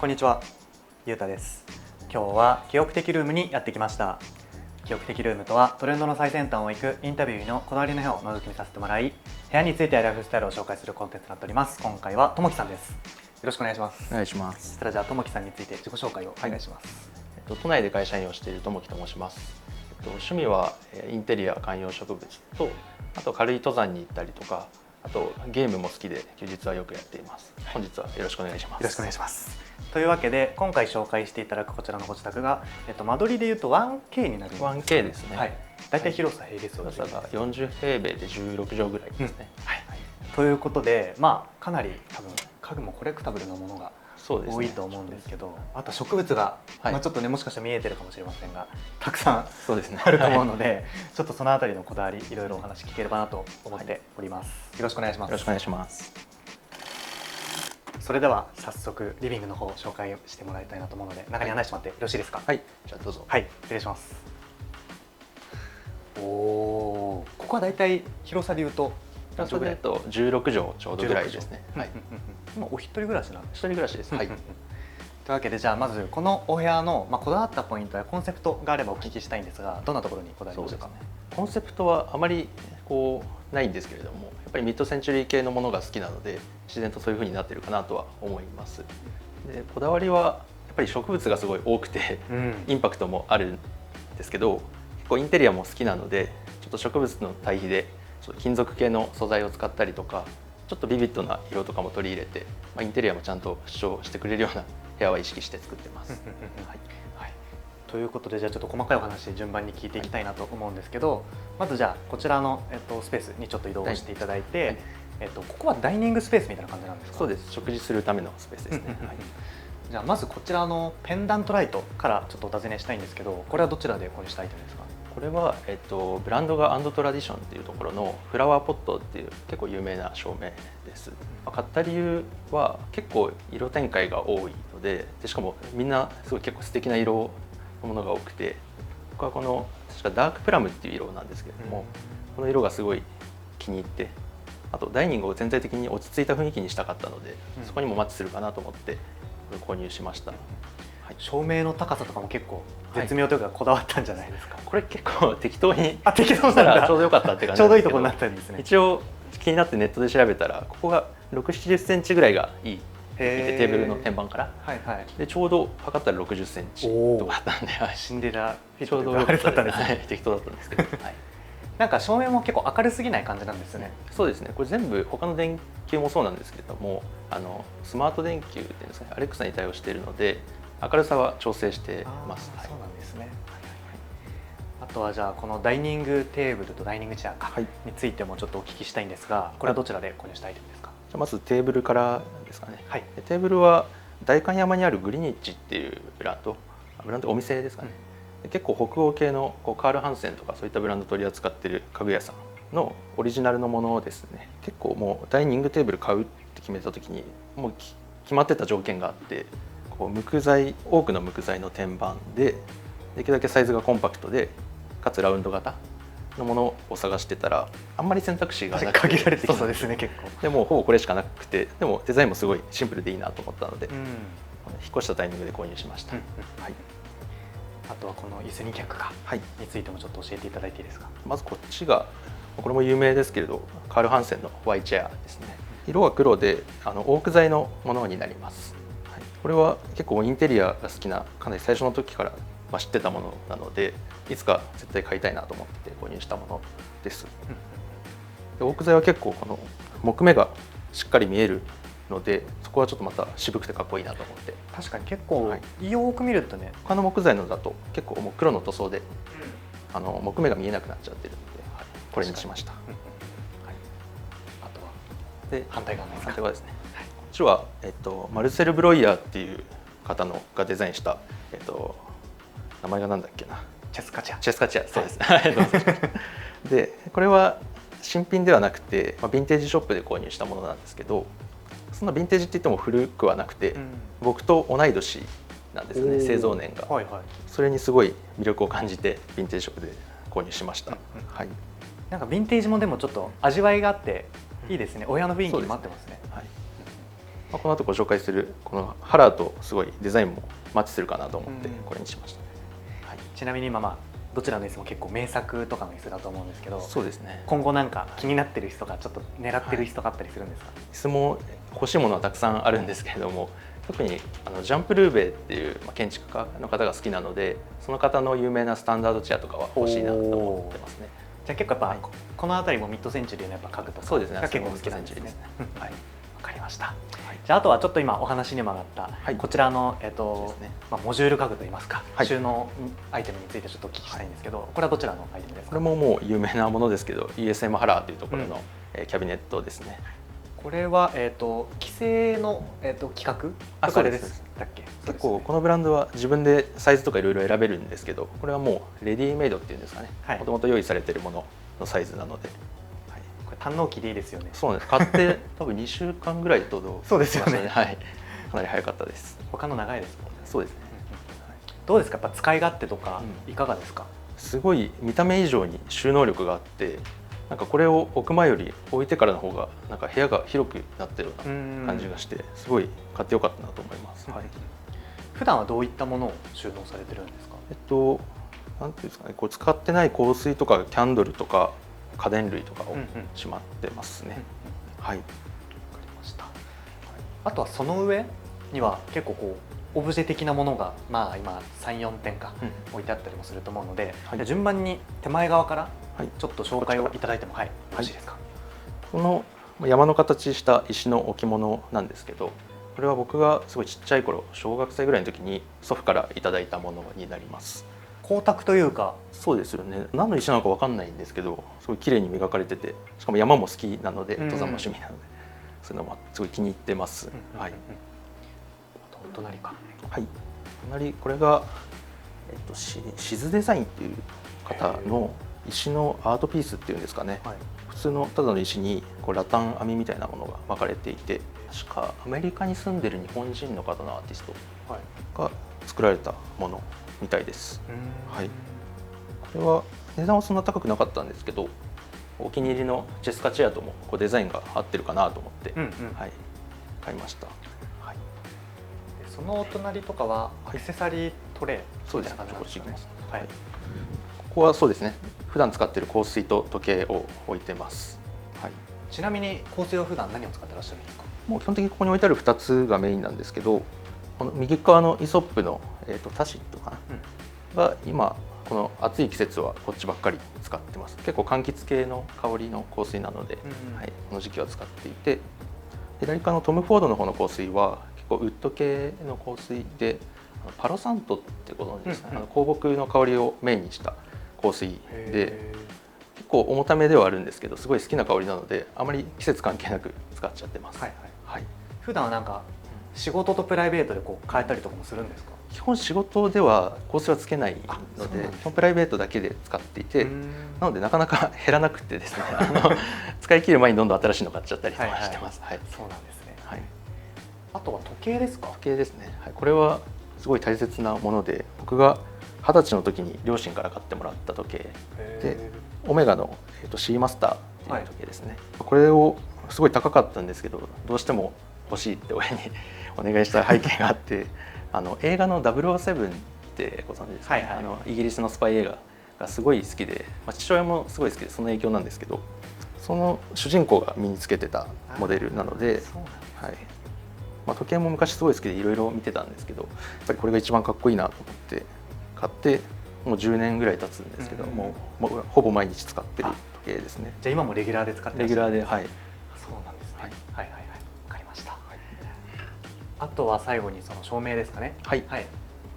こんにちは、ゆうたです。今日は記憶的ルームにやってきました。記憶的ルームとは、トレンドの最先端を行くインタビューのこだわりの部屋を覗き見させてもらい、部屋についてやライフスタイルを紹介するコンテンツとなっております。今回はともきさんです。よろしくお願いします。お願いします。そしたらじゃあともきさんについて自己紹介をお願いします。都内で会社員をしているともきと申します。趣味はインテリア、観葉植物と、あと軽い登山に行ったりとか、あとゲームも好きで休日はよくやっています。本日はよろしくお願いします。よろしくお願いします。というわけで今回紹介していただくこちらのご自宅が、間取りでいうと 1K になります。1K ですね。はい。だいたい広さ平米数広さが40平米で16畳ぐらいですね。はい。ということで、まあかなり多分家具もコレクタブルなものが多いと思うんですけど、あと植物が、まあちょっとねもしかしたら見えてるかもしれませんが、たくさんあると思うので、ちょっとそのあたりのこだわりいろいろお話聞ければなと思っております。よろしくお願いします。よろしくお願いします。それでは早速リビングの方を紹介してもらいたいなと思うので、中に案内してもらってよろしいですか。はい、じゃあどうぞ。はい、失礼します。おお、ここはだいたい広さでいうと広さでいうと16畳ちょうどぐらいですね。はい。今お一人暮らしなんです。一人暮らしです。はい。というわけで、じゃあまずこのお部屋のこだわったポイントやコンセプトがあればお聞きしたいんですが、どんなところにこだわりましたか。コンセプトはあまりないんですけれども、やっぱりミッドセンチュリー系のものが好きなので、自然とそういう風になってるかなとは思います。で、こだわりはやっぱり植物がすごい多くて、インパクトもあるんですけど、結構インテリアも好きなので、ちょっと植物の対比で金属系の素材を使ったりとか、ちょっとビビッドな色とかも取り入れて、インテリアもちゃんと主張してくれるような部屋は意識して作ってます。はい。ということで、じゃあちょっと細かいお話で順番に聞いていきたいなと思うんですけど、まずじゃあこちらのスペースにちょっと移動していただいて、ここはダイニングスペースみたいな感じなんですか。そうです。食事するためのスペースですね。じゃあまずこちらのペンダントライトからちょっとお尋ねしたいんですけど、これはどちらで購入したアイテムですか。これは、ブランドがアンドトラディションっていうところのフラワーポットっていう結構有名な照明です。買った理由は結構色展開が多いので、しかもみんなすごい結構素敵な色のものが多くて、僕はこの確かダークプラムっていう色なんですけれども、この色がすごい気に入って、あとダイニングを全体的に落ち着いた雰囲気にしたかったので、そこにもマッチするかなと思って購入しました。照明の高さとかも結構絶妙というかこだわったんじゃないですか。これ結構適当にしたらちょうどよかったって感じ。ちょうどいいところになったんですね。一応気になってネットで調べたら、ここが6、70センチぐらいがいいテーブルの天板から、でちょうど測ったら60センチとかあったんで、シンデレラフィッちょうど良かったですね。適当だったんですけど、なんか照明も結構明るすぎない感じなんですよね。そうですね。これ全部他の電球もそうなんですけれども、スマート電球っていうんですかね、アレクサに対応しているので、明るさは調整してます。そうなんですね。あとはじゃあこのダイニングテーブルとダイニングチェアについてもちょっとお聞きしたいんですが、これはどちらで購入したアイテムですか。じゃあまずテーブルからですかね。テーブルは代官山にあるグリニッチっていうブランドお店ですかね。結構北欧系のカール・ハンセンとかそういったブランド取り扱ってる家具屋さんのオリジナルのものですね。結構もうダイニングテーブル買うって決めた時にもう決まってた条件があって、多くの無垢材の天板でできるだけサイズがコンパクトでかつラウンド型のものを探してたら、あんまり選択肢がなくて限られてきそうですね。結構でもほぼこれしかなくて、でもデザインもすごいシンプルでいいなと思ったので、引っ越したタイミングで購入しました。あとはこの椅子2脚についてもちょっと教えていただいていいですか。まずこっちが、これも有名ですけれど、カール・ハンセンのワイチェアですね。色は黒でオーク材のものになります。これは結構インテリアが好きな、かなり最初の時から知ってたものなので、いつか絶対買いたいなと思って購入したものです。で、オーク材は結構この木目がしっかり見えるので、そこはちょっとまた渋くてかっこいいなと思って。確かに結構よく見るとね、他の木材のだと結構もう黒の塗装で木目が見えなくなっちゃってるので、これにしました。あとはで反対側ですか。反対側ですね。こっちはマルセル・ブロイヤーっていう方がデザインした、名前がなんだっけな、チェスカチア、そうです。で、これは新品ではなくて、ヴィンテージショップで購入したものなんですけど、そんなヴィンテージって言っても古くはなくて、僕と同い年なんですよね、製造年が。それにすごい魅力を感じてヴィンテージショップで購入しました。なんかヴィンテージもでもちょっと味わいがあっていいですね。お部屋の雰囲気にも合ってますね。この後ご紹介するこのハラーとすごいデザインもマッチするかなと思ってこれにしました、はい、ちなみに今どちらの椅子も結構名作とかの椅子だと思うんですけど、そうですね、今後なんか気になってる椅子とかちょっと狙ってる椅子とかあったりするんですか？椅子も欲しいものはたくさんあるんですけれども、特にジャンプ・ルーベっていう建築家の方が好きなので、その方の有名なスタンダードチェアとかは欲しいなと思ってますね。じゃあ結構やっぱ、この辺りもミッドセンチュリーのやっぱ家具とかが結構好きなんですね。はい、わかりました。じゃああとはちょっと今お話にも上がったこちらのモジュール家具といいますか、収納アイテムについてちょっとお聞きしたいんですけど、これはどちらのアイテムですか？これももう有名なものですけど、 ESM ハラーというところのキャビネットですね。これは規制の企画とかあれですだっけ？結構このブランドは自分でサイズとかいろいろ選べるんですけど、これはもうレディメイドっていうんですかね、もともと用意されているもののサイズなので、これ堪能期でいいですよね。そうなんです。買って多分2週間ぐらいでそうですよね。はい、かなり早かったです。他の長いですもんね。そうですね。どうですか、やっぱ使い勝手とかいかがですか？すごい見た目以上に収納力があって、なんかこれを置く前より置いてからの方がなんか部屋が広くなってるような感じがして、すごい買ってよかったなと思います。はい。普段はどういったものを収納されてるんですか？なんていうんですかね、こう使ってない香水とかキャンドルとか家電類とかをしまってますね。はい。わかりました。あとはその上には結構こうオブジェ的なものが今3、4点か置いてあったりもすると思うので、順番に手前側からちょっと紹介をいただいてもよろしいですか？この山の形した石の置物なんですけど、これは僕がすごいちっちゃい頃、小学生ぐらいの時に祖父からいただいたものになります。光沢というか、そうですよね。何の石なのか分かんないんですけど、すごい綺麗に磨かれてて、しかも山も好きなので、登山も趣味なので、そういうのもすごい気に入ってます。はい。お隣か。はい。隣、これがシズデザインっていう方の石のアートピースっていうんですかね。普通のただの石にラタン編みみたいなものが巻かれていて、確かアメリカに住んでる日本人の方のアーティストが作られたものみたいです。はい。これは値段はそんな高くなかったんですけど、お気に入りのチェスカチェアともデザインが合ってるかなと思って、はい、買いました。はい。そのお隣とかはアクセサリートレイ。そうですね。はい。ここはそうですね。普段使っている香水と時計を置いてます。はい。ちなみに香水は普段何を使ってらっしゃるんですか？もう基本的にここに置いてある2つがメインなんですけど、この右側のイソップのタシットかな、が今この暑い季節はこっちばっかり使ってます。結構柑橘系の香りの香水なので、はい、この時期は使っていて、左側のトム・フォードの方の香水は結構ウッド系の香水で、パロサントってご存知ですかね。香木の香りをメインにした香水で、結構重ためではあるんですけど、すごい好きな香りなので、あまり季節関係なく使っちゃってます。普段はなんか仕事とプライベートで変えたりとかもするんですか？基本仕事では香水はつけないので、基本プライベートだけで使っていて、なのでなかなか減らなくてですね、使い切る前にどんどん新しいの買っちゃったりとかしてます。そうなんですね。はい。あとは時計ですか？時計ですね。はい。これはすごい大切なもので、僕が20歳の時に両親から買ってもらった時計で、オメガのシーマスターっていう時計ですね。これをすごい高かったんですけど、どうしても欲しいって親にお願いした背景があって、映画の007ってご存知ですかね。イギリスのスパイ映画がすごい好きで、父親もすごい好きで、その影響なんですけど、その主人公が身につけてたモデルなので、はい。時計も昔すごい好きでいろいろ見てたんですけど、やっぱりこれが一番かっこいいなと思って買って、もう10年ぐらい経つんですけど、もうほぼ毎日使ってる時計ですね。じゃあ今もレギュラーで使ってらっしゃる？レギュラーで、はい。そうなんですね。はいはいはい、わかりました。あとは最後にその照明ですかね。はい。と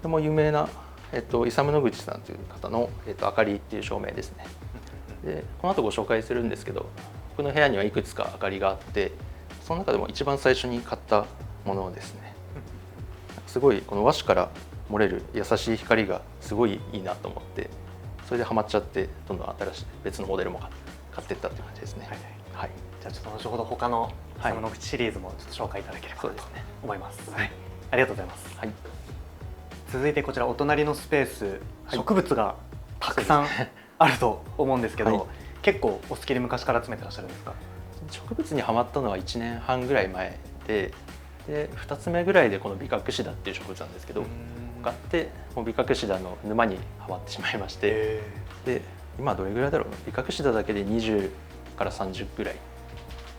ても有名なイサム・ノグチさんという方の明かりっていう照明ですね。で、この後ご紹介するんですけど、僕の部屋にはいくつか明かりがあって、その中でも一番最初に買ったものですね。すごいこの和紙から漏れる優しい光がすごいいいなと思って、それでハマっちゃって、どんどん新しい別のモデルも買っていったという感じですね。はい。じゃあちょっと後ほど他のイサム・ノグチシリーズもちょっと紹介いただければと思います。はい。ありがとうございます。はい。続いてこちらお隣のスペース、植物がたくさんあると思うんですけど、結構お好きで昔から集めてらっしゃるんですか？植物にハマったのは1年半ぐらい前で、で2つ目ぐらいでこのビカクシダっていう植物なんですけど買ってもうビカクシダの沼にはまってしまいまして、で今どれぐらいだろう、ビカクシダだけで20から30ぐらい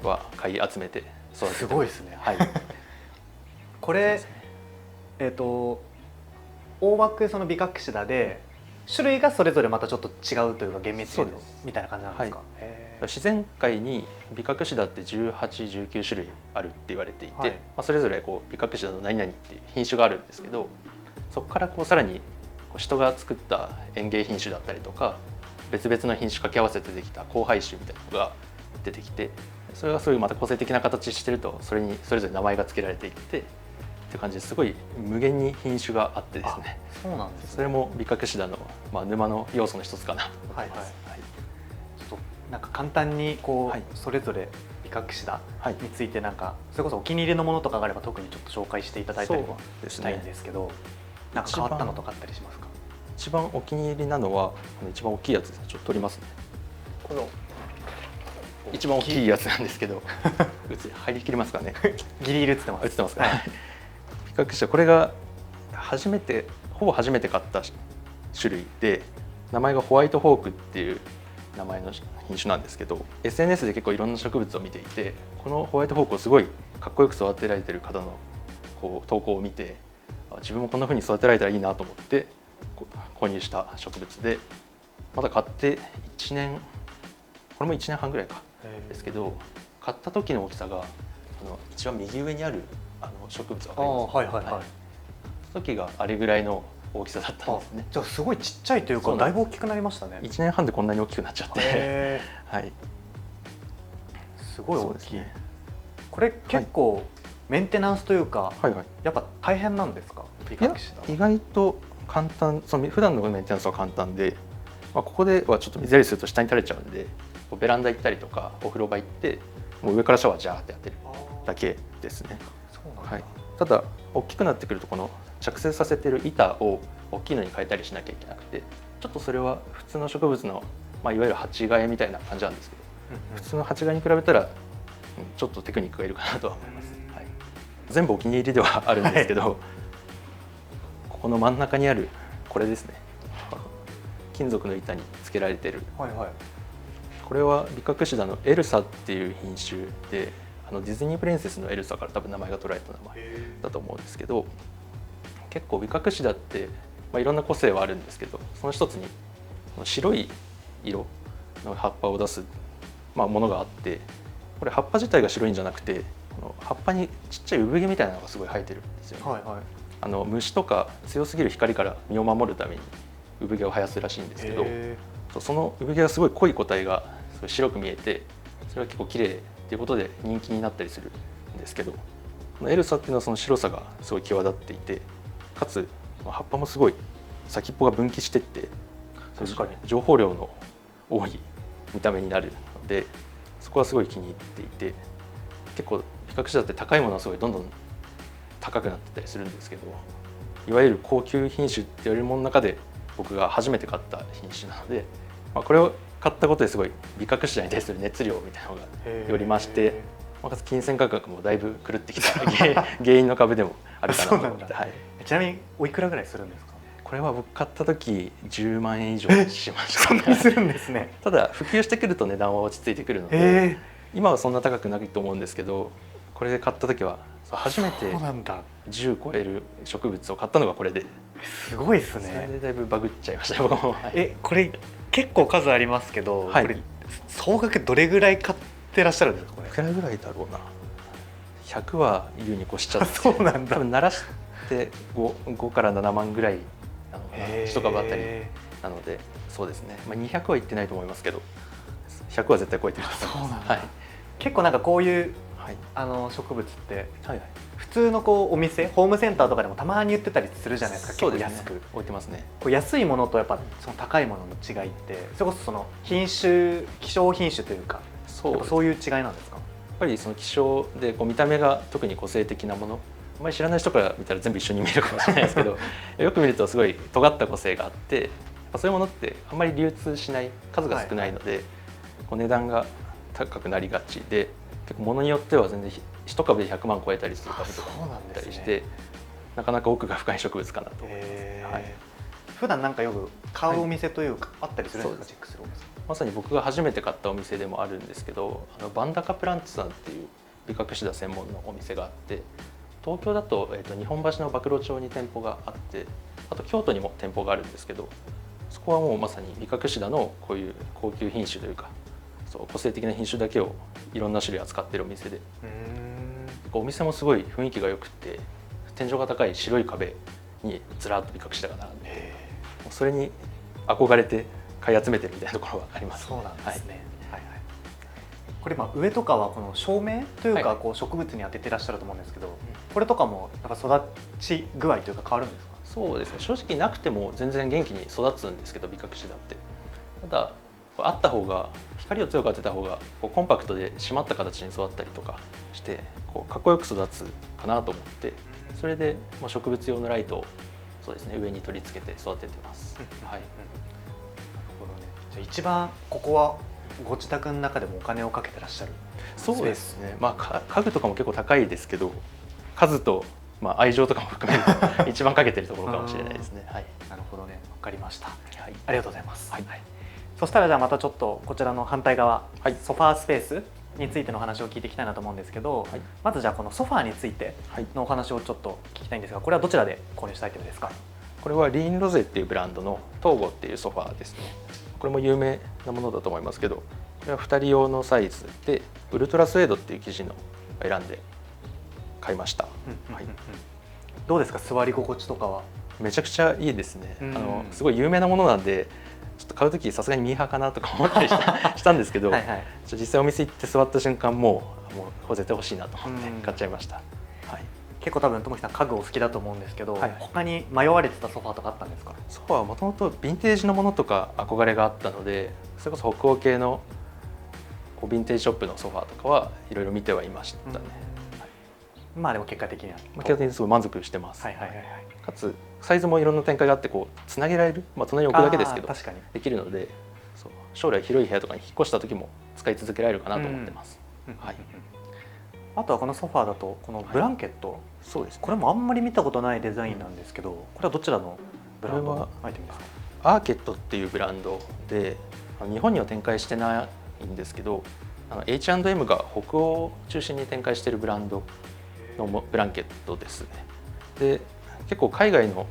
は買い集めて育ててます。すごいですね。はいこれ大枠そのビカクシダで種類がそれぞれまたちょっと違うというか厳密にみたいな感じなんですか。自然界にビカクシダって18、19種類あるって言われていて、それぞれこうビカクシダの何々っていう品種があるんですけど、そこからこうさらに人が作った園芸品種だったりとか別々の品種掛け合わせてできた交配種みたいなのが出てきて、それがそういうまた個性的な形してるとそれにそれぞれ名前が付けられていってっていう感じですごい無限に品種があってですね。そうなんですね。それもビカクシダの、沼の要素の一つかなと思います。ちょっとなんか簡単にこう、それぞれビカクシダについてなんかそれこそお気に入りのものとかがあれば特にちょっと紹介していただいたりはしたいんですけど、なんか変わったのとかあったりしますか？一番お気に入りなのは一番大きいやつです。ちょっと取りますね。この一番大きいやつなんですけど入りきりますかね。ギリギリ映ってます。映ってますか。ビカクシダ、これがほぼ初めて買った種類で、名前がホワイトホークっていう名前の品種なんですけど、 SNS で結構いろんな植物を見ていて、このホワイトホークをすごいかっこよく育てられてる方のこう投稿を見て、自分もこんな風に育てられたらいいなと思って購入した植物で、まだ買って1年、これも1年半ぐらいかですけど、買った時の大きさが一番右上にある植物わかりますか？その時があれぐらいの大きさだったんですね。じゃあすごいちっちゃいというかだいぶ大きくなりましたね。1年半でこんなに大きくなっちゃって、はい、すごい大きい。これ結構メンテナンスというか、やっぱ大変なんですか？ビカクシダ。意外と簡単、普段のメンテナンスは簡単で、ここではちょっと水やりすると下に垂れちゃうんで、ベランダ行ったりとかお風呂場行ってもう上からシャワージャーってやってるだけですね。ただ大きくなってくるとこの着生させてる板を大きいのに変えたりしなきゃいけなくて、ちょっとそれは普通の植物の、いわゆる鉢替えみたいな感じなんですけど、普通の鉢替えに比べたらちょっとテクニックがいるかなとは思います。全部お気に入りではあるんですけど、ここの真ん中にあるこれですね、金属の板につけられてる、これはビカクシダのエルサっていう品種で、ディズニープリンセスのエルサから多分名前が取られた名前だと思うんですけど、結構ビカクシダって、いろんな個性はあるんですけど、その一つに白い色の葉っぱを出す、ものがあって、これ葉っぱ自体が白いんじゃなくて、この葉っぱにちっちゃい産毛みたいなのがすごい生えてるんですよね。虫とか強すぎる光から身を守るために産毛を生やすらしいんですけど、その産毛がすごい濃い個体がすごい白く見えて、それは結構綺麗っていうことで人気になったりするんですけど、このエルサっていうのはその白さがすごい際立っていて、かつ葉っぱもすごい先っぽが分岐してって、情報量の多い見た目になるので、そこはすごい気に入っていて、結構ビカクシダって高いものはすごいどんどん高くなってたりするんですけど、いわゆる高級品種って言われるものの中で僕が初めて買った品種なので、これを買ったことですごいビカクシダに対する熱量みたいなのがより増して、金銭価格もだいぶ狂ってきた原因の株でもあるかなと思って。ちなみにおいくらぐらいするんですか？これは僕買った時10万円以上しました。そんなにするんですね。ただ普及してくると値段は落ち着いてくるので、今はそんな高くないと思うんですけど、これで買った時は初めて10超える植物を買ったのがこれで、すごいですね。それでだいぶバグっちゃいました僕も。これ結構数ありますけど、これ総額どれぐらい買ってらっしゃるんですか？これいくらぐらいだろうな。100は優に越しちゃって、そうなんだ。多分鳴らして5から7万ぐらいなのかな、1株あたりなので、そうですね、200はいってないと思いますけど100は絶対超えてます。結構なんかこういう植物って普通のこうお店、ホームセンターとかでもたまに売ってたりするじゃないですか。結構安く置いてますね。安いものとやっぱその高いものの違いって、それこそその品種、希少品種というか、そういう違いなんですか？やっぱりその希少で見た目が特に個性的なもの、あまり知らない人から見たら全部一緒に見えるかもしれないですけどよく見るとすごい尖った個性があって、そういうものってあんまり流通しない、数が少ないので、値段が高くなりがちで、結構物によっては全然1株で100万超えたりする株とかもあったりして、なかなか奥が深い植物かなと思います。はい、普段なんかよく買うお店というか、あったりするんですか？チェックするお店。まさに僕が初めて買ったお店でもあるんですけど、バンダカプランツさんっていうビカクシダ専門のお店があって、東京だと、日本橋の馬喰町に店舗があって、あと京都にも店舗があるんですけど、そこはもうまさにビカクシダのこういう高級品種というか、そう個性的な品種だけをいろんな種類扱ってるお店で、お店もすごい雰囲気が良くて、天井が高い白い壁にずらっとビカクシダが並んで、それに憧れて買い集めてるみたいなところはあります。そうなんですね。はいはい。これ上とかはこの照明というかこう植物に当ててらっしゃると思うんですけど、これとかもなんか育ち具合というか変わるんですか？そうですね。正直なくても全然元気に育つんですけど、ビカクシダって。ただあった方が、光を強く当てた方がこうコンパクトで締まった形に育ったりとかしてこうかっこよく育つかなと思って、それで植物用のライトをそうですね、上に取り付けて育ててます。はい。なるほどね。じゃあ一番ここはご自宅の中でもお金をかけてらっしゃる？そうですね。家具とかも結構高いですけど、数と愛情とかも含めると一番かけてるところかもしれないですね。はい。なるほどね。わかりました。はい。ありがとうございます。はい。そしたらじゃあまたちょっとこちらの反対側、はい、ソファースペースについての話を聞いていきたいなと思うんですけど、はい、まずじゃあこのソファーについてのお話をちょっと聞きたいんですが、これはどちらで購入したアイテムですか？これはリーンロゼっていうブランドのトーゴっていうソファーですね。これも有名なものだと思いますけど、これは2人用のサイズでウルトラスウェードっていう生地の選んで買いました。どうですか、座り心地とかは？めちゃくちゃいいですね。すごい有名なものなんで、ちょっと買う時さすがにミーハーかなとか思ったりしたんですけど、はい、はい、実際お店行って座った瞬間もう絶対欲しいなと思って買っちゃいました。はい、結構多分友樹さん家具お好きだと思うんですけど、はい、他に迷われてたソファーとかあったんですか？ソファーはもともとヴィンテージのものとか憧れがあったので、それこそ北欧系のヴィンテージショップのソファーとかはいろいろ見てはいましたね。まあでも結果的には結果的にすごい満足してます。はいはいはい。かつサイズもいろんな展開があってこうつなげられる、隣に置くだけですけどできるので、そう将来広い部屋とかに引っ越した時も使い続けられるかなと思ってます。はい。あとはこのソファーだとこのブランケット、そうですね、これもあんまり見たことないデザインなんですけど、これはどちらのブランドのアイテムですか？アーケットっていうブランドで、日本には展開してないんですけど、H&M が北欧を中心に展開しているブランドのブランケットですね。で結構海外の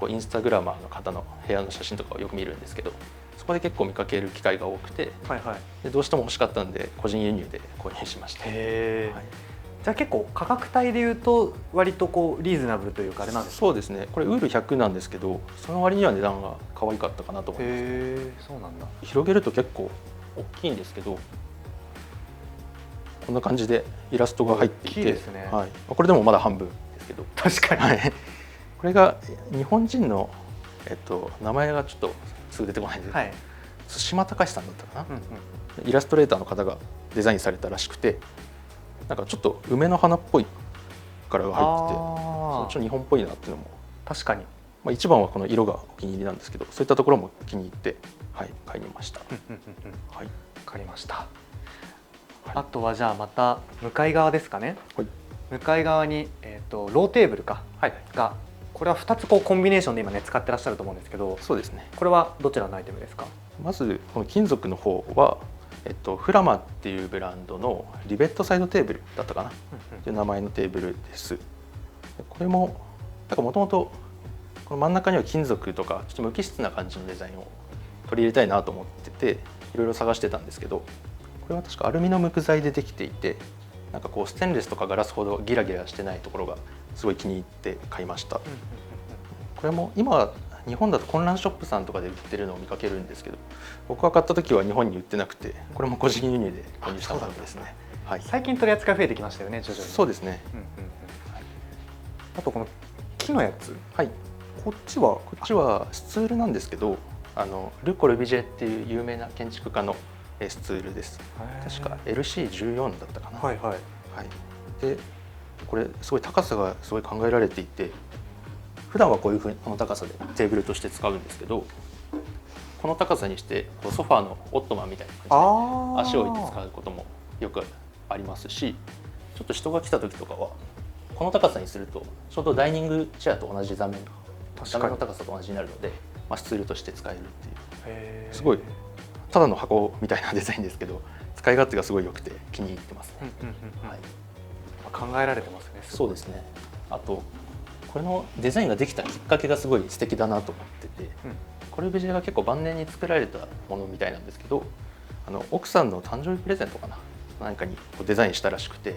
インスタグラマーの方の部屋の写真とかをよく見るんですけど、そこで結構見かける機会が多くて、はいはい、でどうしても欲しかったんで個人輸入で購入しました。へー、はい、じゃあ結構価格帯でいうと割とリーズナブルというかあれなんですか？そうですね。これウール100なんですけど、その割には値段が可愛かったかなと思います。へー、そうなんだ。広げると結構大きいんですけど、こんな感じでイラストが入っていて、大きいですね。はい、これでもまだ半分ですけど、確かに、はい、これが日本人の、名前がちょっとすぐ出てこないんですけど、はい、対馬隆さんだったかな、イラストレーターの方がデザインされたらしくて、なんかちょっと梅の花っぽい柄が入ってて、ちょっと日本っぽいなっていうのも確かに、一番はこの色がお気に入りなんですけど、そういったところも気に入って、はい、買いにました。はい、分かりました。あとはじゃあまた向かい側ですかね。はい、向かい側に、ローテーブルか、はい、がこれは2つコンビネーションで今ね使ってらっしゃると思うんですけど、そうですね。これはどちらのアイテムですか？まずこの金属の方は、フラマっていうブランドのリベットサイドテーブルだったかなという名前のテーブルです。これもなんかもともとこの真ん中には金属とかちょっと無機質な感じのデザインを取り入れたいなと思ってていろいろ探してたんですけど、これは確かアルミの無垢材でできていて、なんかステンレスとかガラスほどギラギラしてないところがすごい気に入って買いました。これも今日本だと混乱ショップさんとかで売ってるのを見かけるんですけど、僕が買った時は日本に売ってなくて、これも個人輸入で購入したものですね。はい、最近取り扱い増えてきましたよね、徐々に。そうですね。あとこの木のやつ、はい、こっちはスツールなんですけど、ル・コルビジェっていう有名な建築家のスツールです。確か LC14 だったかな。はいはい。はい。で、これすごい高さがすごい考えられていて、普段はこういうふうにこの高さでテーブルとして使うんですけど、この高さにしてソファーのオットマンみたいな感じで足を置いて使うこともよくありますし、ちょっと人が来た時とかはこの高さにするとちょうどダイニングチェアと同じ座面の高さと同じになるので、スツールとして使えるっていう、すごいただの箱みたいなデザインですけど使い勝手がすごい良くて気に入ってますね。考えられてますね。そうですね。あとこれのデザインができたきっかけがすごい素敵だなと思ってて、コルビュジエが結構晩年に作られたものみたいなんですけど、奥さんの誕生日プレゼントかな何かにデザインしたらしくて、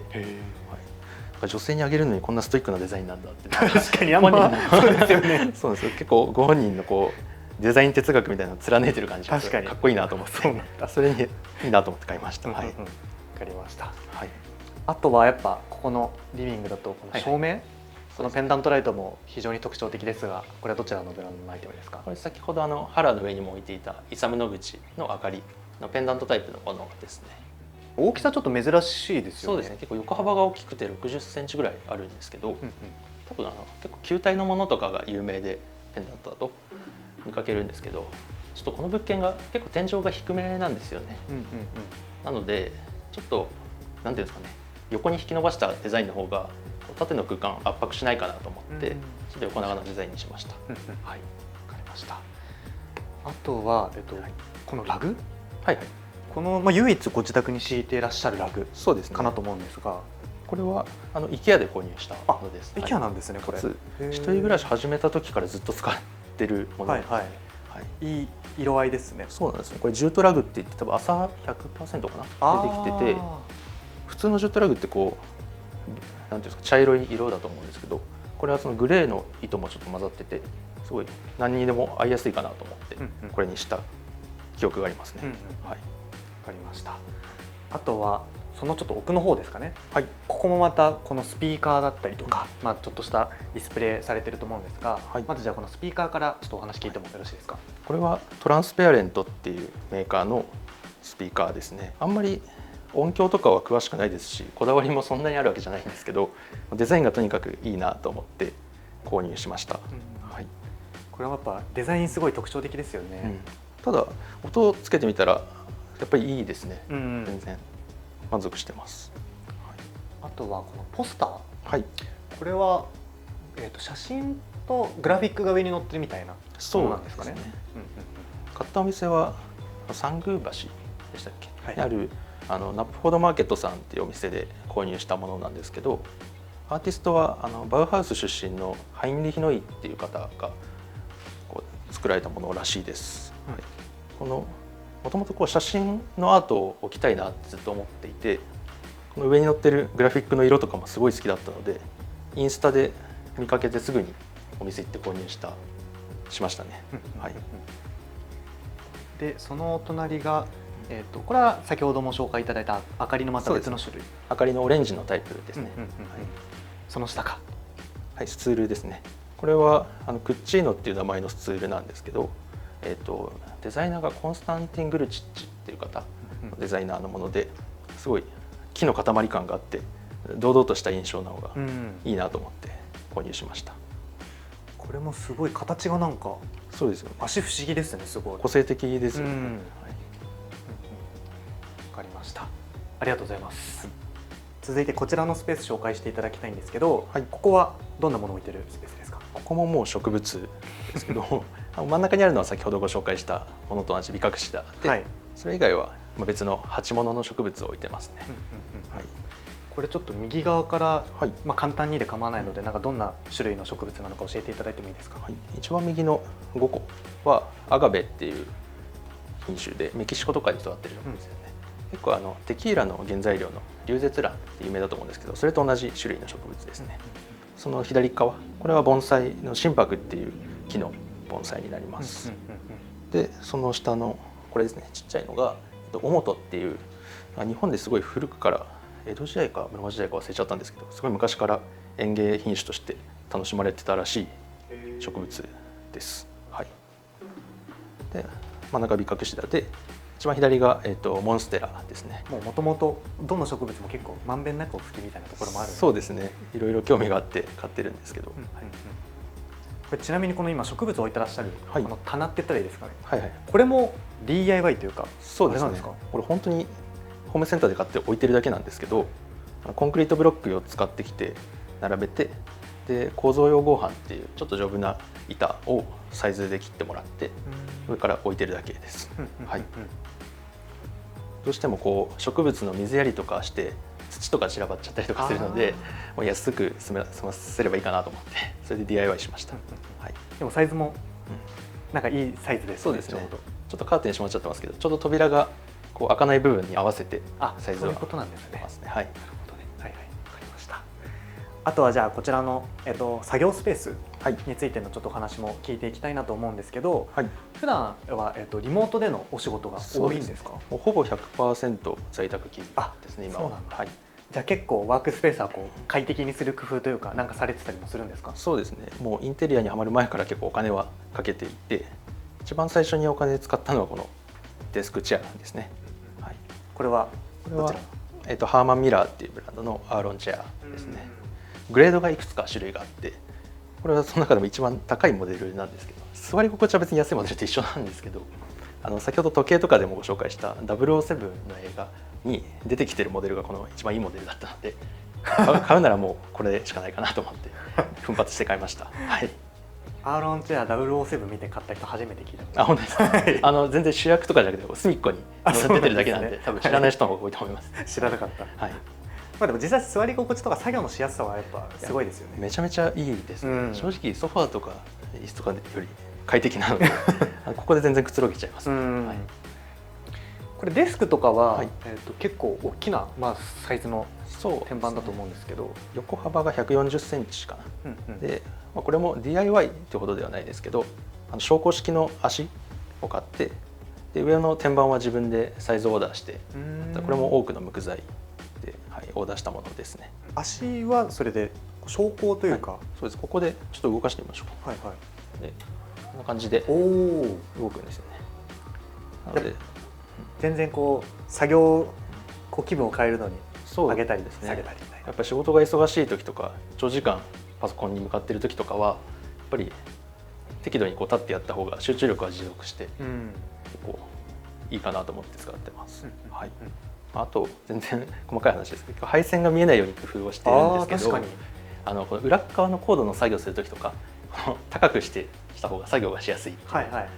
女性にあげるのにこんなストイックなデザインなんだって。確かにあんまそうですよね。そうですよ。結構ご本人のデザイン哲学みたいなのを貫いてる感じがかっこいいなと思って、それにいいなと思って買いました。わかりました。あとはやっぱここのリビングだとこの照明、そのペンダントライトも非常に特徴的ですが、これはどちらのブランドのアイテムですか？これ先ほど腹の上にも置いていたイサム・ノグチの明かりのペンダントタイプのものですね。大きさちょっと珍しいですよね。そうですね。結構横幅が大きくて60センチぐらいあるんですけど、多分結構球体のものとかが有名でペンダントだと見かけるんですけど、ちょっとこの物件が結構天井が低めなんですよね。なのでちょっとなんていうんですかね、横に引き伸ばしたデザインの方が縦の空間を圧迫しないかなと思って、ちょっと横長のデザインにしました。はい、わかりました。あとはこのラグ、この唯一ご自宅に敷いていらっしゃるラグかなと思うんですが、これはIKEA で購入したものです。IKEA なんですね。これ一人暮らし始めた時からずっと使ってるものです。いい色合いですね。そうなんですね。これジュートラグって言って多分麻 100% かなでできてて、普通のジュートラグってなんていうんですか、茶色い色だと思うんですけど、これはそのグレーの糸もちょっと混ざってて、すごい何にでも合いやすいかなと思ってこれにした記憶がありますね。わかりました。あとはそのちょっと奥の方ですかね。ここもまたこのスピーカーだったりとか、ちょっとしたディスプレイされてると思うんですが、まずじゃあこのスピーカーからちょっとお話聞いてもよろしいですか？これはトランスペアレントっていうメーカーのスピーカーですね。あんまり音響とかは詳しくないですし、こだわりもそんなにあるわけじゃないんですけど、デザインがとにかくいいなと思って購入しました。これはやっぱデザインすごい特徴的ですよね。ただ音をつけてみたらやっぱりいいですね。全然満足してます。あとはこのポスター、これは写真とグラフィックが上に載ってるみたいなものなんですかね。買ったお店は三宮橋でしたっけ、にあるナップフォードマーケットさんっていうお店で購入したものなんですけど、アーティストはバウハウス出身のハインリヒ・ノイっていう方が作られたものらしいです。もともと写真のアートを置きたいなってずっと思っていて、この上に載ってるグラフィックの色とかもすごい好きだったので、インスタで見かけてすぐにお店行って購入しましたね。でその隣が、これは先ほども紹介いただいた明かりのまた別の種類、明かりのオレンジのタイプですね。その下か、スツールですね。これはクッチーノっていう名前のスツールなんですけど、デザイナーがコンスタンティン・グルチッチっていう方、デザイナーのものですごい木の塊感があって堂々とした印象の方がいいなと思って購入しました。これもすごい形がなんか、そうですよね、足不思議ですね。すごい個性的ですよね。わかりました。ありがとうございます。続いてこちらのスペース紹介していただきたいんですけど、ここはどんなものを置いてるスペースですか？ここももう植物ですけど真ん中にあるのは先ほどご紹介したものと同じビカクシダで、それ以外は別の鉢物の植物を置いてますね。これちょっと右側から、簡単にで構わないので、なんかどんな種類の植物なのか教えていただいてもいいですか？一番右の5個はアガベっていう品種でメキシコとかに育ってるんですよね。結構テキーラの原材料のリュウゼツランって有名だと思うんですけど、それと同じ種類の植物ですね。その左側、これは盆栽の心拍っていう木の盆栽になります。でその下のこれですね、ちっちゃいのがオモトっていう、日本ですごい古くから江戸時代か室町時代か忘れちゃったんですけど、すごい昔から園芸品種として楽しまれてたらしい植物です。で真ん中ビカクシダで、一番左が、モンステラですね。もともとどの植物も結構まんべんなくお好きみたいなところもある。そうですね、いろいろ興味があって買ってるんですけど、これちなみにこの今植物を置いてらっしゃる、この棚って言ったらいいですかね。これも DIY というか。そうですね、これ本当にホームセンターで買って置いてるだけなんですけど、コンクリートブロックを使ってきて並べて、で構造用合板っていうちょっと丈夫な板をサイズで切ってもらって上から置いてるだけです。はい、どうしてもこう植物の水やりとかして土とか散らばっちゃったりとかするので、もう安く済ませればいいかなと思ってそれで DIY しました。はい、でもサイズもなんかいいサイズですね。そうですね。ちょっとカーテン閉まっちゃってますけど、ちょうど扉がこう開かない部分に合わせてサイズは。そういうことなんですね。はい。なるほどね。はいはい、わかりました。あとはじゃあこちらの作業スペースについてのちょっとお話も聞いていきたいなと思うんですけど、はい、普段はリモートでのお仕事が多いんですか？もうほぼ 100% 在宅勤務ですね今は。そうなんだ。はい。じゃあ結構ワークスペースはこう快適にする工夫というかなんかされてたりもするんですか？そうですね。もうインテリアにはまる前から結構お金はかけていて、一番最初にお金使ったのはこのデスクチェアですね。はい。これはハーマンミラーっていうブランドのアーロンチェアですね。グレードがいくつか種類があって、これはその中でも一番高いモデルなんですけど、座り心地は別に安いモデルと一緒なんですけど、先ほど時計とかでもご紹介した007の映画に出てきてるモデルがこの一番いいモデルだったので、買うならもうこれしかないかなと思って奮発して買いました。はい。アーロンチェア007見て買った人初めて聞いた。本当ですか？全然主役とかじゃなくて隅っこに出てるだけなんで、多分知らない人の方が多いと思います。知らなかった。はい。まあでも実際座り心地とか作業のしやすさはやっぱすごいですよね。めちゃめちゃいいですね。正直ソファーとか椅子とかより快適なのでここで全然くつろげちゃいます。はい。これデスクとかは結構大きなサイズの天板だと思うんですけど、横幅が140センチかな。で、これも DIY ってほどではないですけど、昇降式の足を買って、で上の天板は自分でサイズオーダーして、これも多くの無垢材で、はい、オーダーしたものですね。足はそれで昇降というか、そうです。ここでちょっと動かしてみましょう。はいはい。で、こんな感じで動くんですよね。なので全然こう作業気分を変えるのに上げたり下げたりみたいな。やっぱり仕事が忙しい時とか長時間パソコンに向かっている時とかはやっぱり適度にこう立ってやった方が集中力は持続して、結構いいかなと思って使ってます。はい。あと全然細かい話ですけど、配線が見えないように工夫をしてるんですけど、この裏側のコードの作業する時とか高くした方が作業がしやすい。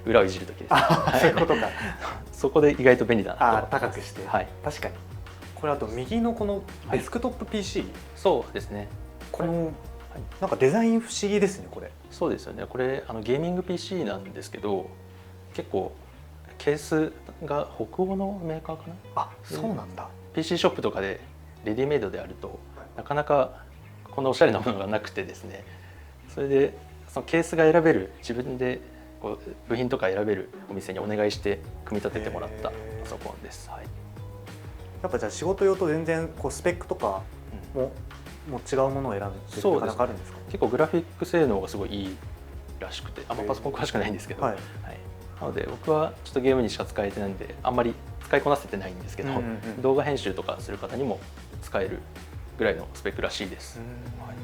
裏をいじる時です。そういうことか。そこで意外と便利だなと思ってます。高くして。はい。確かに。これあと右のこのデスクトップ PC。そうですね。これなんかデザイン不思議ですねこれ。そうですよね。これゲーミング PC なんですけど、結構ケースが北欧のメーカーかな。そうなんだ。PC ショップとかでレディメイドであるとなかなかこんなおしゃれなものがなくてですね。それでそのケースが選べる、自分でこう部品とか選べるお店にお願いして組み立ててもらったパソコンです。はい。やっぱじゃあ仕事用と全然こうスペックとかも違うものを選んでるなかあるんですか？結構グラフィック性能がすごいいいらしくて、あんまパソコン詳しくないんですけど、はい、なので僕はちょっとゲームにしか使えてないんであんまり使いこなせてないんですけど、動画編集とかする方にも使えるぐらいのスペックらしいです。はい。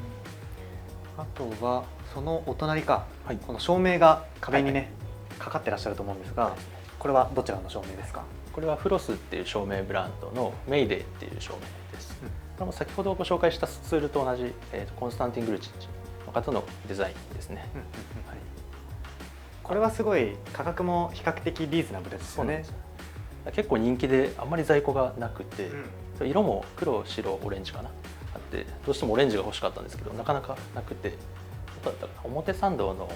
あとはそのお隣か、この照明が壁にねかかってらっしゃると思うんですが、これはどちらの照明ですか？これはフロスっていう照明ブランドのメイデーっていう照明です。これも先ほどご紹介したツールと同じ、コンスタンティン・グルチッチの方のデザインですね。これはすごい価格も比較的リーズナブルですよね。結構人気であんまり在庫がなくて、色も黒、白、オレンジかなあって、どうしてもオレンジが欲しかったんですけどなかなかなくて、どこだったかな、表参道の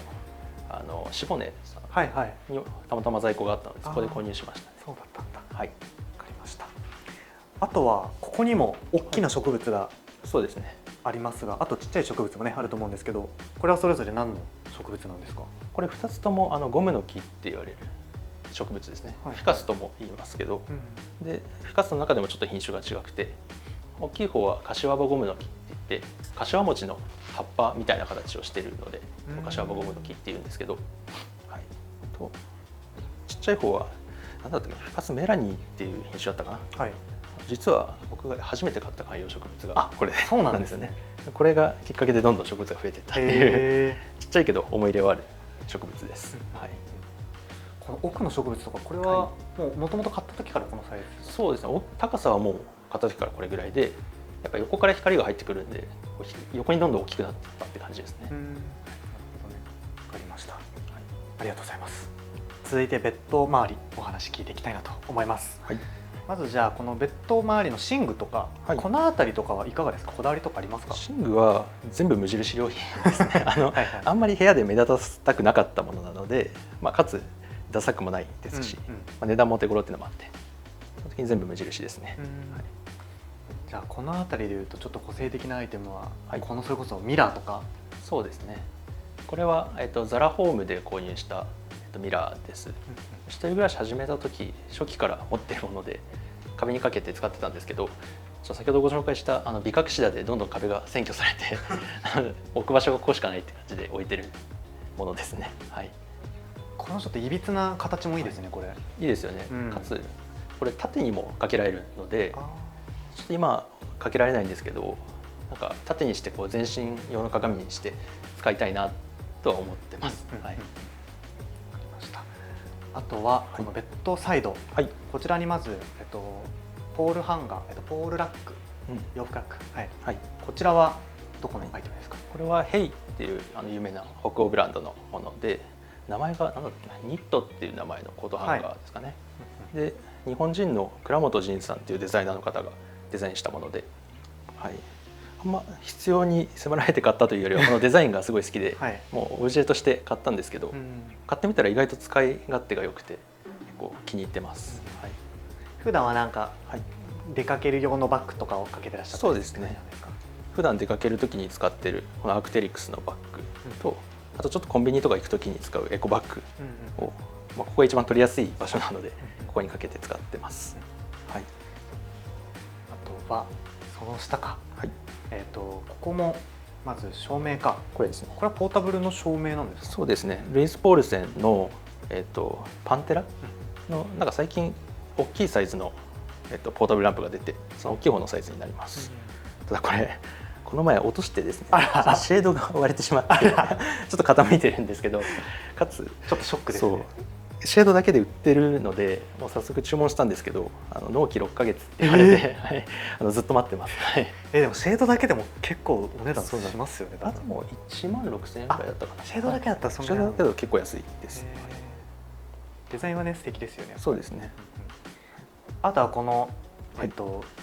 シボネさんにたまたま在庫があったのでそこで購入しました。そうだったんだ。はい、わかりました。あとはここにも大きな植物がそうですねありますが、あとちっちゃい植物もねあると思うんですけど、これはそれぞれ何の植物なんですか？これ2つともゴムの木って言われる植物ですね。フィカスとも言いますけど、でフィカスの中でもちょっと品種が違くて、大きい方は柏葉ゴムの木って言って柏餅の葉っぱみたいな形をしているので柏葉ゴムの木っていうんですけど、はい、とちっちゃい方は何だったっけ、フィカスメラニーっていう品種だったかな。はい、実は僕が初めて買った観葉植物がこれなんですよね。これがきっかけでどんどん植物が増えていったっていうちっちゃいけど思い入れはある植物です。はい。この奥の植物とか、これはもともと買った時からこのサイズ？そうですね。高さはもう買った時からこれぐらいで、やっぱ横から光が入ってくるんで横にどんどん大きくなったって感じですね。なるほどね、分かりました、はい、ありがとうございます。続いてベッド周りお話聞いていきたいなと思います。はい、まずじゃあこのベッド周りの寝具とか、はい、この辺りとかはいかがですか？こだわりとかありますか？寝具は全部無印良品ですね。はい、はい、あんまり部屋で目立たせたくなかったものなので、かつダサくもないですし、値段も手頃っていうのもあって基本的に全部無印ですね。はい、じゃあこの辺りでいうとちょっと個性的なアイテムは、はい、このそれこそミラーとか。そうですね、これは、ザラホームで購入した、ミラーです。一人暮らし始めた時初期から持っているもので壁にかけて使ってたんですけど、先ほどご紹介したビカクシダでどんどん壁が占拠されて置く場所がここしかないって感じで置いてるものですね。はい、このちょっといびつな形もいいですね。これいいですよね。かつこれ縦にもかけられるので、ちょっと今かけられないんですけど、なんか縦にしてこう全身用の鏡にして使いたいなとは思ってます。はい、あとはこのベッドサイド、はい、こちらにまず、ポールハンガー、ポールラック、洋服ラック、はいはい、こちらはどこのアイテムですか？これはヘイっていう有名な北欧ブランドのもので、名前が何だっけな、ニットっていう名前のコートハンガーですかね。はい、で日本人の倉本仁さんっていうデザイナーの方がデザインしたもので、はい、あんま必要に迫られて買ったというよりはこのデザインがすごい好きで、はい、もうオブジェとして買ったんですけど、買ってみたら意外と使い勝手が良くて結構気に入ってます。はい、普段はなんか、はい、出かける用のバッグとかをかけてらっしゃったそうですね。普段出かける時に使ってるこのアークテリクスのバッグと、あとちょっとコンビニとか行く時に使うエコバッグを、ここが一番取りやすい場所なのでここにかけて使ってます。はい、あとはその下か。はい、ここもまず照明か。これですね。これはポータブルの照明なんですか？そうですね。ルイスポールセンの、パンテラのなんか最近大きいサイズの、ポータブルランプが出て、その大きい方のサイズになります。ただこの前落としてですね、シェードが割れてしまってちょっと傾いてるんですけど、かつちょっとショックですね。シェードだけで売ってるのでもう早速注文したんですけど、納期6ヶ月って言われて、はい、ずっと待ってます。はい、でもシェードだけでも結構お値段しますよね。あともう1万6,000円ぐらいだったかな。シェードだけだったらそんな。シェードだけだと結構安いです。デザインはね素敵ですよね。そうですね。あとはこの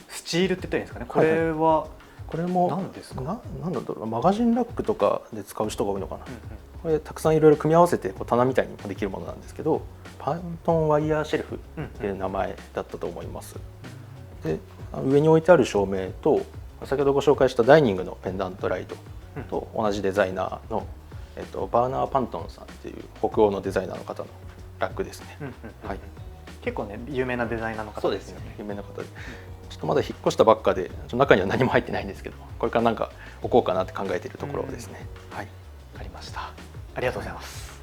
スチールって言ったらいいんですかね。これはこれも何ですか？なんだろう、マガジンラックとかで使う人が多いのかな。これたくさんいろいろ組み合わせて棚みたいにもできるものなんですけど、パントンワイヤーシェルフっていう名前だったと思います。で上に置いてある照明と先ほどご紹介したダイニングのペンダントライトと同じデザイナーの、バーナー・パントンさんっていう北欧のデザイナーの方のラックですね。はい、結構ね有名なデザイナーの方ですよね。そうですよね、有名な方で、ちょっとまだ引っ越したばっかで中には何も入ってないんですけど、これからなんか置こうかなって考えているところですね。はい、わかりました。ありがとうございます。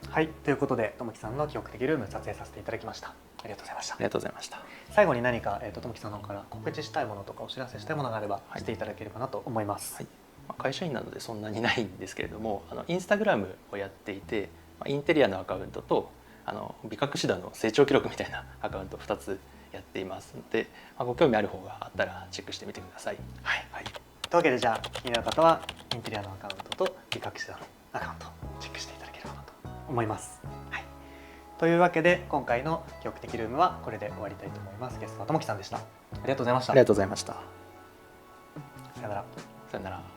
はい、ということでともきさんの記憶的ルーム撮影させていただきました。ありがとうございました。ありがとうございました。最後に何かともきさんの方から告知したいものとかお知らせしたいものがあればしていただければなと思います。はい、会社員なのでそんなにないんですけれども、インスタグラムをやっていて、インテリアのアカウントとビカクシダの成長記録みたいなアカウント2つやっていますので、ご興味ある方があったらチェックしてみてください。はい、はい、というわけでじゃあ気になる方はインテリアのアカウントとビカクシダのアカウントをチェックしていただければなと思います。はい、というわけで今回の記憶的ルームはこれで終わりたいと思います。ゲストはともきさんでした。ありがとうございました。ありがとうございました。さよなら。さよなら。